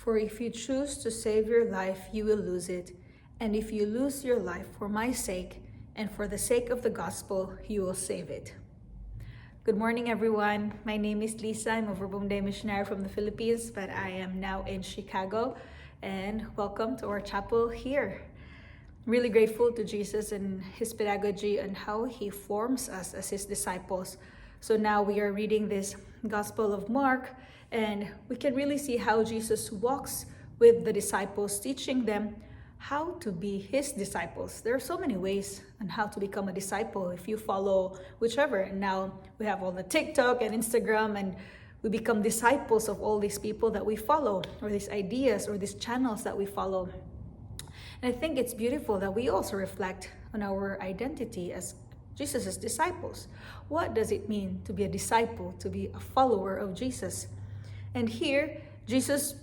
For if you choose to save your life, you will lose it. And if you lose your life for my sake and for the sake of the gospel, you will save it. Good morning, everyone. My name is Lisa. I'm a Verbum Dei missionary from the Philippines, but I am now in Chicago. And welcome to our chapel here. Really grateful to Jesus and his pedagogy and how he forms us as his disciples. So now we are reading this Gospel of Mark, and we can really see how Jesus walks with the disciples, teaching them how to be his disciples. There are so many ways on how to become a disciple if you follow whichever. And now we have all the TikTok and Instagram, and we become disciples of all these people that we follow, or these ideas or these channels that we follow. And I think it's beautiful that we also reflect on our identity as Jesus' disciples. What does it mean to be a disciple, to be a follower of Jesus? And here, Jesus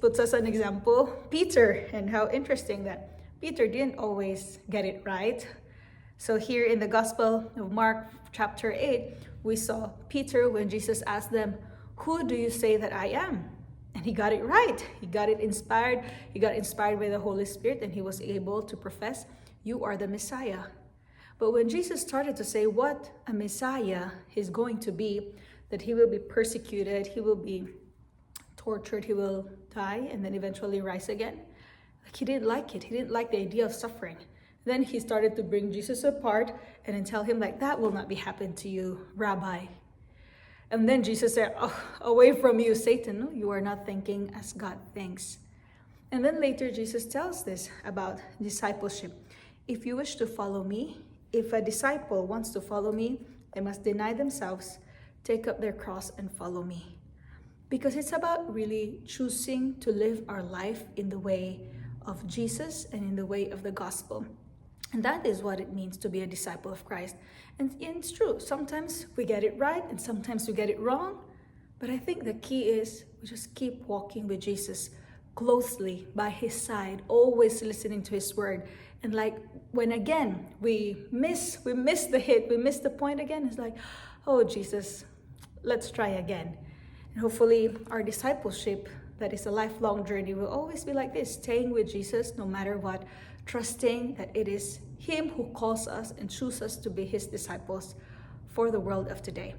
puts us an example, Peter, and how interesting that Peter didn't always get it right. So here in the Gospel of Mark chapter 8, we saw Peter when Jesus asked them, "Who do you say that I am?" And he got it right. He got it inspired. He got inspired by the Holy Spirit, and he was able to profess, "You are the Messiah." But when Jesus started to say what a Messiah is going to be, that he will be persecuted, he will be tortured, he will die, and then eventually rise again, like he didn't like it. He didn't like the idea of suffering. Then he started to bring Jesus apart and then tell him, like, that will not be happen to you, Rabbi. And then Jesus said, "Oh, away from you, Satan. No, you are not thinking as God thinks." And then later Jesus tells this about discipleship. If you wish to follow me, if a disciple wants to follow me, they must deny themselves, take up their cross, and follow me. Because it's about really choosing to live our life in the way of Jesus and in the way of the gospel. And that is what it means to be a disciple of Christ. And it's true, sometimes we get it right and sometimes we get it wrong. But I think the key is we just keep walking with Jesus closely by his side, always listening to his word. And like when again we miss the hit, we miss the point again, it's like, "Oh Jesus, let's try again." And hopefully our discipleship, that is a lifelong journey, will always be like this, staying with Jesus no matter what, trusting that it is him who calls us and chooses us to be his disciples for the world of today.